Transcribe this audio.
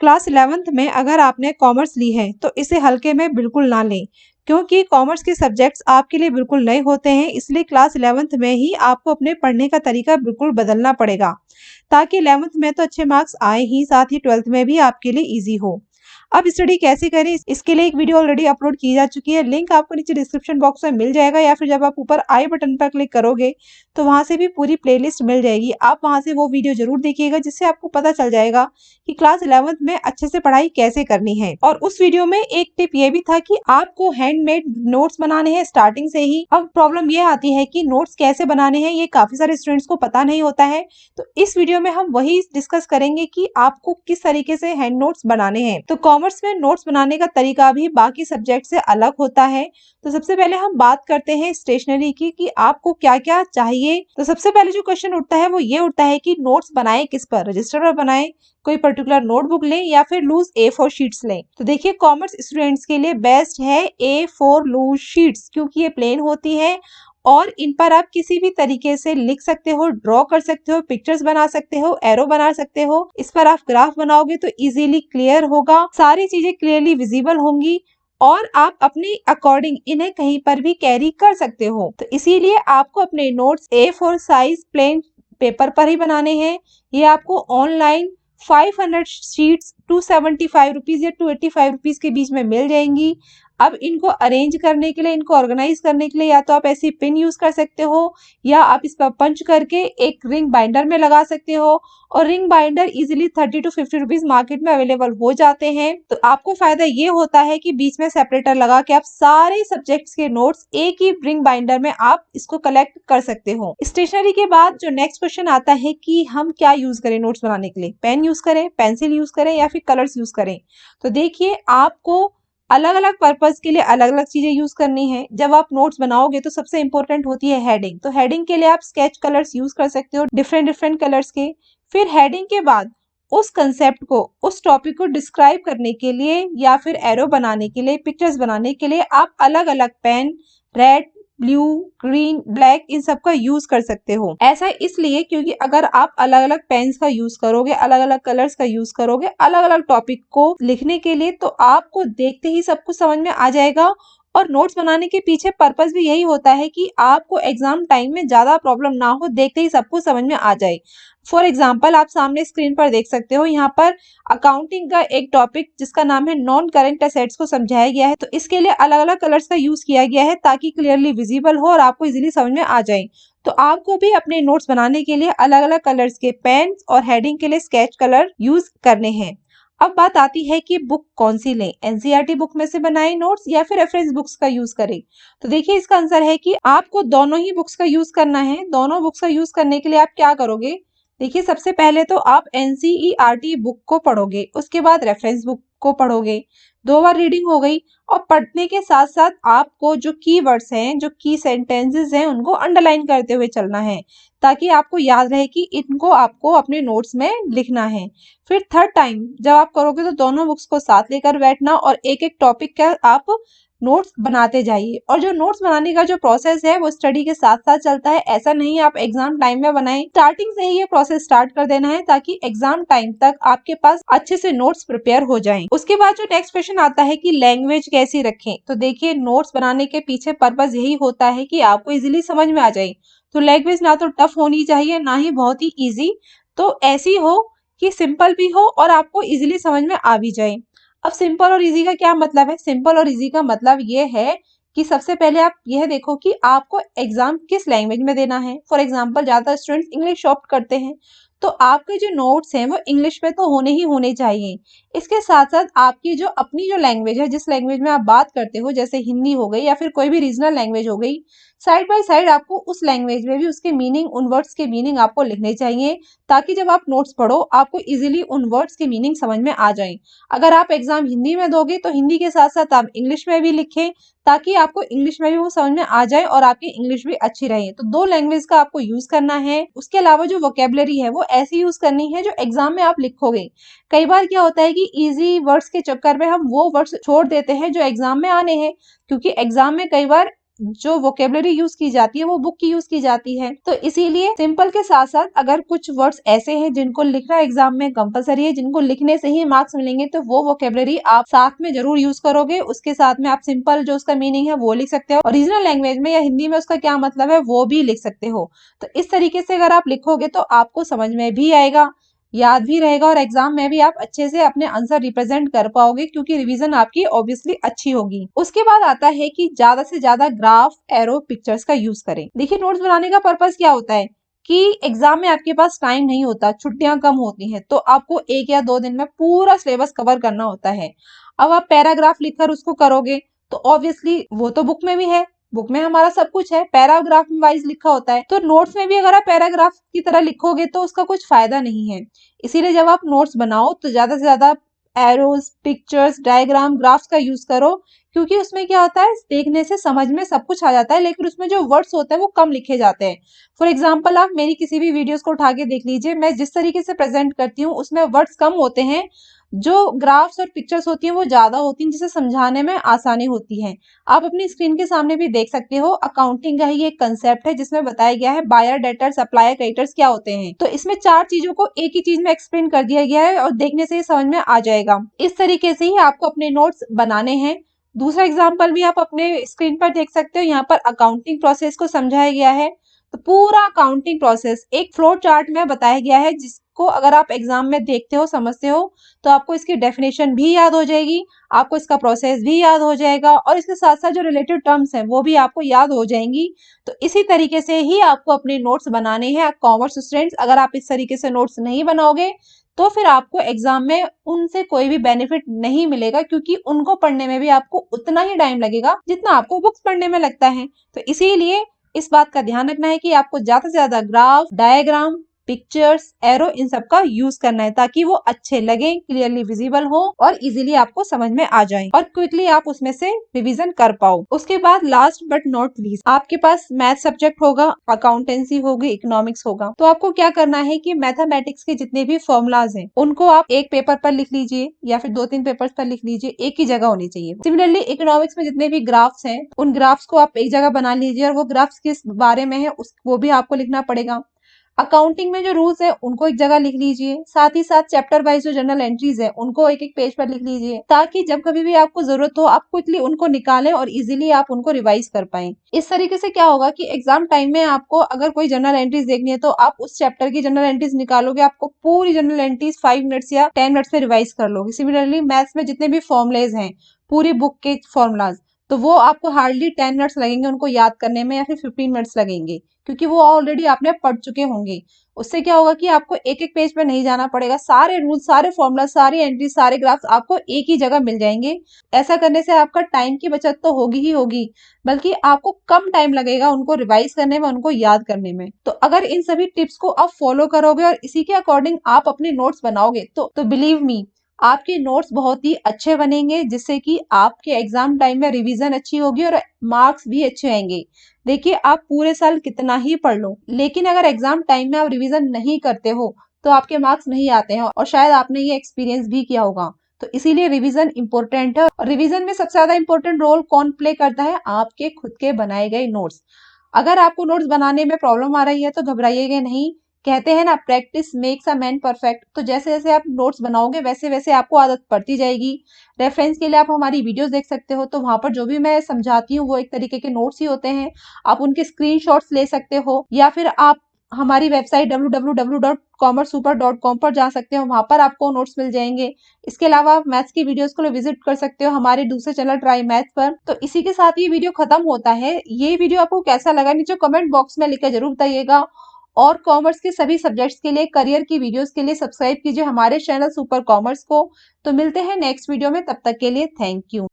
Class 11th में अगर आपने कॉमर्स ली है तो इसे हल्के में बिल्कुल ना लें, क्योंकि कॉमर्स के सब्जेक्ट्स आपके लिए बिल्कुल नए होते हैं। इसलिए क्लास 11th में ही आपको अपने पढ़ने का तरीका बिल्कुल बदलना पड़ेगा, ताकि 11th में तो अच्छे मार्क्स आए ही, साथ ही 12th में भी आपके लिए ईजी हो। अब स्टडी कैसे करें, इसके लिए एक वीडियो ऑलरेडी अपलोड की जा चुकी है। लिंक आपको नीचे डिस्क्रिप्शन बॉक्स में मिल जाएगा, या फिर जब आप ऊपर आई बटन पर क्लिक करोगे तो वहां से भी पूरी प्लेलिस्ट मिल जाएगी। आप वहां से वो वीडियो जरूर देखिएगा, जिससे आपको पता चल जाएगा कि क्लास 11th में अच्छे से पढ़ाई कैसे करनी है। और उस वीडियो में एक टिप ये भी था कि आपको हैंडमेड नोट्स बनाने हैं स्टार्टिंग से ही। अब प्रॉब्लम ये आती है कि नोट्स कैसे बनाने हैं, ये काफी सारे स्टूडेंट्स को पता नहीं होता है। तो इस वीडियो में हम वही डिस्कस करेंगे कि आपको किस तरीके से हैंड नोट्स बनाने हैं। तो कॉमर्स में नोट्स बनाने का तरीका भी बाकी सब्जेक्ट से अलग होता है। तो सबसे पहले हम बात करते हैं स्टेशनरी की कि आपको क्या क्या चाहिए। तो सबसे पहले जो क्वेश्चन उठता है वो ये उठता है कि नोट्स बनाए किस पर, रजिस्टर पर बनाए, कोई पर्टिकुलर नोटबुक लें या फिर लूज A4 शीट्स लें। तो देखिए, कॉमर्स स्टूडेंट्स के लिए बेस्ट है A4 लूज शीट्स, क्योंकि ये प्लेन होती है और इन पर आप किसी भी तरीके से लिख सकते हो, ड्रॉ कर सकते हो, पिक्चर्स बना सकते हो, एरो बना सकते हो। इस पर आप ग्राफ बनाओगे तो इजीली क्लियर होगा, सारी चीजें क्लियरली विजिबल होंगी और आप अपने अकॉर्डिंग इन्हें कहीं पर भी कैरी कर सकते हो। तो इसीलिए आपको अपने notes A4 size plain paper पर ही बनाने हैं। ये आपको ऑनलाइन 500 शीट्स 275 रुपीज या 285 रुपीज के बीच में मिल जाएंगी। अब इनको अरेंज करने के लिए, इनको ऑर्गेनाइज करने के लिए या तो आप ऐसी पिन यूज कर सकते हो, या आप इस पर पंच करके एक रिंग बाइंडर में लगा सकते हो। और ring binder easily 30 to 50 rupees market में अवेलेबल हो जाते हैं। तो आपको फायदा ये होता है कि बीच में सेपरेटर लगा के आप सारे सब्जेक्ट्स के नोट्स एक ही रिंग बाइंडर में आप इसको कलेक्ट कर सकते हो। स्टेशनरी के बाद जो नेक्स्ट क्वेश्चन आता है कि हम क्या यूज करें नोट्स बनाने के लिए, पेन यूज करें, पेंसिल यूज करें या फिर कलर्स यूज करें। तो देखिए, आपको अलग अलग पर्पस के लिए अलग अलग चीजें यूज करनी है। जब आप नोट्स बनाओगे तो सबसे इंपॉर्टेंट होती है हेडिंग। तो हेडिंग के लिए आप स्केच कलर्स यूज कर सकते हो, डिफरेंट डिफरेंट कलर्स के। फिर हेडिंग के बाद उस कंसेप्ट को, उस टॉपिक को डिस्क्राइब करने के लिए या फिर एरो बनाने के लिए, पिक्चर्स बनाने के लिए आप अलग अलग pen, red, blue, green, black, इन सब का यूज कर सकते हो। ऐसा इसलिए क्योंकि अगर आप अलग अलग पेन्स का यूज करोगे, अलग अलग कलर्स का यूज करोगे अलग अलग टॉपिक को लिखने के लिए, तो आपको देखते ही सब कुछ समझ में आ जाएगा। और नोट्स बनाने के पीछे पर्पस भी यही होता है कि आपको एग्जाम टाइम में ज्यादा प्रॉब्लम ना हो, देखते ही सब कुछ समझ में आ जाए। फॉर एग्जाम्पल, आप सामने स्क्रीन पर देख सकते हो, यहाँ पर अकाउंटिंग का एक टॉपिक जिसका नाम है नॉन करेंट एसेट्स को समझाया गया है। तो इसके लिए अलग अलग कलर्स का यूज किया गया है ताकि क्लियरली विजिबल हो और आपको इजीली समझ में आ जाए। तो आपको भी अपने नोट्स बनाने के लिए अलग अलग कलर्स के पेन और हेडिंग के लिए स्केच कलर यूज करने हैं। अब बात आती है कि बुक कौन सी लें, एनसीईआरटी बुक में से बनाए नोट्स या फिर रेफरेंस बुक्स का यूज करें। तो देखिए, इसका आंसर है कि आपको दोनों ही बुक्स का यूज करना है। दोनों बुक्स का यूज करने के लिए आप क्या करोगे, देखिए, सबसे पहले तो आप एनसीईआरटी बुक को पढ़ोगे, उसके बाद रेफरेंस बुक को पढ़ोगे, 2 बार रीडिंग हो गई। और पढ़ने के साथ साथ आपको जो कीवर्ड्स हैं, जो की सेंटेंसेस हैं, उनको अंडरलाइन करते हुए चलना है, ताकि आपको याद रहे कि इनको आपको अपने नोट्स में लिखना है। फिर थर्ड टाइम जब आप करोगे तो दोनों बुक्स को साथ लेकर बैठना और एक एक टॉपिक का आप नोट्स बनाते जाइए। और जो नोट्स बनाने का जो प्रोसेस है वो स्टडी के साथ साथ चलता है, ऐसा नहीं आप एग्जाम टाइम में बनाएं। स्टार्टिंग से ही ये प्रोसेस स्टार्ट कर देना है ताकि एग्जाम टाइम तक आपके पास अच्छे से नोट्स प्रिपेयर हो जाएं। उसके बाद जो नेक्स्ट क्वेश्चन आता है कि लैंग्वेज कैसी रखें। तो देखिए, नोट्स बनाने के पीछे पर्पस यही होता है कि आपको इजीली समझ में आ जाए। तो लैंग्वेज ना तो टफ होनी चाहिए, ना ही बहुत ही ईजी। तो ऐसी हो कि सिंपल भी हो और आपको इजीली समझ में आ भी जाए। अब सिंपल और इजी का क्या मतलब है? सिंपल और इजी का मतलब ये है कि सबसे पहले आप यह देखो कि आपको एग्जाम किस लैंग्वेज में देना है। फॉर एग्जांपल, ज्यादा स्टूडेंट्स इंग्लिश ऑप्ट करते हैं, तो आपके जो नोट्स हैं वो इंग्लिश में तो होने ही होने चाहिए। इसके साथ साथ आपकी जो अपनी जो लैंग्वेज है, जिस लैंग्वेज में आप बात करते हो, जैसे हिंदी हो गई या फिर कोई भी रीजनल लैंग्वेज हो गई, साइड बाय साइड आपको उस लैंग्वेज में भी उसके मीनिंग, उन वर्ड्स के मीनिंग आपको लिखने चाहिए, ताकि जब आप नोट्स पढ़ो आपको इजीली उन वर्ड्स के मीनिंग समझ में आ जाए। अगर आप एग्जाम हिंदी में दोगे तो हिंदी के साथ साथ आप इंग्लिश में भी लिखें, ताकि आपको इंग्लिश में भी वो समझ में आ जाए और आपकी इंग्लिश भी अच्छी रहे। तो 2 लैंग्वेज का आपको यूज करना है। उसके अलावा जो वोकेबलरी है वो ऐसी यूज करनी है जो एग्जाम में आप लिखोगे। कई बार क्या होता है कि इजी वर्ड्स के चक्कर में हम वो वर्ड्स छोड़ देते हैं जो एग्जाम में आने हैं, क्योंकि एग्जाम में कई बार जो वोकेबलरी यूज की जाती है वो बुक की यूज की जाती है। तो इसीलिए सिंपल के साथ साथ अगर कुछ वर्ड्स ऐसे हैं जिनको लिखना एग्जाम में कंपलसरी है, जिनको लिखने से ही मार्क्स मिलेंगे, तो वो वोकेबलरी आप साथ में जरूर यूज करोगे। उसके साथ में आप सिंपल जो उसका मीनिंग है वो लिख सकते हो, ओरिजिनल लैंग्वेज में या हिंदी में उसका क्या मतलब है वो भी लिख सकते हो। तो इस तरीके से अगर आप लिखोगे तो आपको समझ में भी आएगा, याद भी रहेगा, और एग्जाम में भी आप अच्छे से अपने आंसर रिप्रेजेंट कर पाओगे क्योंकि रिवीजन आपकी ऑब्वियसली अच्छी होगी। उसके बाद आता है कि ज्यादा से ज्यादा ग्राफ, एरो, पिक्चर्स का यूज करें। देखिए, नोट्स बनाने का पर्पस क्या होता है कि एग्जाम में आपके पास टाइम नहीं होता, छुट्टियां कम होती हैं, तो आपको 1 या 2 दिन में पूरा सिलेबस कवर करना होता है। अब आप पैराग्राफ लिखकर उसको करोगे तो ऑब्वियसली वो तो बुक में भी है, बुक में हमारा सब कुछ है, पैराग्राफ वाइज लिखा होता है, तो नोट्स में भी अगर आप पैराग्राफ की तरह लिखोगे तो उसका कुछ फायदा नहीं है। इसीलिए जब आप नोट्स बनाओ तो ज्यादा से ज्यादा एरोज, पिक्चर्स, डायग्राम, ग्राफ्स का यूज करो, क्योंकि उसमें क्या होता है, देखने से समझ में सब कुछ आ जाता है, लेकिन उसमें जो वर्ड्स होते हैं वो कम लिखे जाते हैं। फॉर एग्जाम्पल, आप मेरी किसी भी वीडियोस को उठा के देख लीजिए, मैं जिस तरीके से प्रेजेंट करती हूँ उसमें वर्ड्स कम होते हैं, जो ग्राफ्स और पिक्चर्स होती हैं वो ज्यादा होती हैं, जिसे समझाने में आसानी होती है। आप अपनी स्क्रीन के सामने भी देख सकते हो, अकाउंटिंग का ही एक कंसेप्ट है जिसमें बताया गया है बायर, डेटर, सप्लायर, क्रेडिटर्स क्या होते हैं। तो इसमें 4 चीजों को एक ही चीज में एक्सप्लेन कर दिया गया है और देखने से ही समझ में आ जाएगा। इस तरीके से ही आपको अपने नोट्स बनाने हैं। दूसरा एग्जाम्पल भी आप अपने स्क्रीन पर देख सकते हो, यहाँ पर अकाउंटिंग प्रोसेस को समझाया गया है। तो पूरा अकाउंटिंग प्रोसेस एक फ्लो चार्ट में बताया गया है, जिसको अगर आप एग्जाम में देखते हो, समझते हो, तो आपको इसकी डेफिनेशन भी याद हो जाएगी, आपको इसका प्रोसेस भी याद हो जाएगा, और इसके साथ साथ जो रिलेटेड टर्म्स हैं वो भी आपको याद हो जाएंगी। तो इसी तरीके से ही आपको अपने नोट्स बनाने हैं कॉमर्स स्टूडेंट्स। अगर आप इस तरीके से नोट्स नहीं बनाओगे तो फिर आपको एग्जाम में उनसे कोई भी बेनिफिट नहीं मिलेगा, क्योंकि उनको पढ़ने में भी आपको उतना ही टाइम लगेगा जितना आपको बुक्स पढ़ने में लगता है। तो इसीलिए इस बात का ध्यान रखना है कि आपको ज्यादा से ज्यादा ग्राफ, डायग्राम, पिक्चर्स, एरो, इन सब का यूज करना है ताकि वो अच्छे लगे, क्लियरली विजिबल हो और इजीली आपको समझ में आ जाए और क्विकली आप उसमें से रिवीजन कर पाओ। उसके बाद लास्ट बट नॉट लीस्ट, आपके पास मैथ सब्जेक्ट होगा, अकाउंटेंसी होगी, इकोनॉमिक्स होगा। तो आपको क्या करना है कि मैथमेटिक्स के जितने भी फॉर्मूलाज हैं उनको आप एक पेपर पर लिख लीजिए या फिर 2-3 पेपर्स पर लिख लीजिए, एक ही जगह होनी चाहिए। सिमिलरली इकोनॉमिक्स में जितने भी ग्राफ्स हैं उन ग्राफ्स को आप एक जगह बना लीजिए और वो ग्राफ्स किस बारे में है वो भी आपको लिखना पड़ेगा। अकाउंटिंग में जो रूल्स है उनको एक जगह लिख लीजिए, साथ ही साथ चैप्टर वाइज जो जर्नल एंट्रीज है उनको एक एक पेज पर लिख लीजिए, ताकि जब कभी भी आपको जरूरत हो आप क्विकली उनको निकालें और इजीली आप उनको रिवाइज कर पाएं। इस तरीके से क्या होगा कि एग्जाम टाइम में आपको अगर कोई जर्नल एंट्रीज देखनी है तो आप उस चैप्टर की जर्नल एंट्रीज निकालोगे, आपको पूरी जर्नल एंट्रीज 5 मिनट्स या 10 मिनट्स में रिवाइज कर लोगे। सिमिलरली मैथ्स में जितने भी फॉर्मुलेज हैं, पूरी बुक के फॉर्मुलाज, तो वो आपको हार्डली 10 मिनट्स लगेंगे उनको याद करने में या फिर 15 मिनट्स लगेंगे, क्योंकि वो ऑलरेडी आपने पढ़ चुके होंगे। उससे क्या होगा कि आपको एक एक पेज पे नहीं जाना पड़ेगा, सारे रूल, सारे फॉर्मूला, सारी एंट्री, सारे ग्राफ्स आपको एक ही जगह मिल जाएंगे। ऐसा करने से आपका टाइम की बचत तो होगी ही होगी, बल्कि आपको कम टाइम लगेगा उनको रिवाइज करने में, उनको याद करने में। तो अगर इन सभी टिप्स को आप फॉलो करोगे और इसी के अकॉर्डिंग आप अपने नोट्स बनाओगे तो बिलीव मी, आपके नोट्स बहुत ही अच्छे बनेंगे, जिससे कि आपके एग्जाम टाइम में रिवीजन अच्छी होगी और मार्क्स भी अच्छे आएंगे। देखिए, आप पूरे साल कितना ही पढ़ लो, लेकिन अगर एग्जाम टाइम में आप रिवीजन नहीं करते हो तो आपके मार्क्स नहीं आते हैं, और शायद आपने ये एक्सपीरियंस भी किया होगा। तो इसीलिए रिवीजन इंपॉर्टेंट है, और रिवीजन में सबसे ज्यादा इंपॉर्टेंट रोल कौन प्ले करता है? आपके खुद के बनाए गए नोट्स। अगर आपको नोट्स बनाने में प्रॉब्लम आ रही है तो घबराइएगा नहीं। कहते हैं ना, practice makes a man perfect. तो जैसे जैसे आप नोट्स बनाओगे वैसे वैसे आपको आदत पड़ती जाएगी। रेफरेंस के लिए आप हमारी वीडियोस देख सकते हो, तो वहां पर जो भी मैं समझाती हूँ वो एक तरीके के नोट्स ही होते हैं। आप उनके स्क्रीनशॉट्स ले सकते हो, या फिर आप हमारी वेबसाइट www.commercesuper.com पर जा सकते हो, वहां पर आपको नोट्स मिल जाएंगे। इसके अलावा आप मैथ्स की वीडियोस को विजिट कर सकते हो हमारे दूसरे चैनल ट्राई मैथ पर। तो इसी के साथ ये वीडियो खत्म होता है। ये वीडियो आपको कैसा लगा नीचे कमेंट बॉक्स में लिखकर जरूर बताइएगा, और कॉमर्स के सभी सब्जेक्ट्स के लिए, करियर की वीडियोस के लिए सब्सक्राइब कीजिए हमारे चैनल सुपर कॉमर्स को। तो मिलते हैं नेक्स्ट वीडियो में, तब तक के लिए थैंक यू।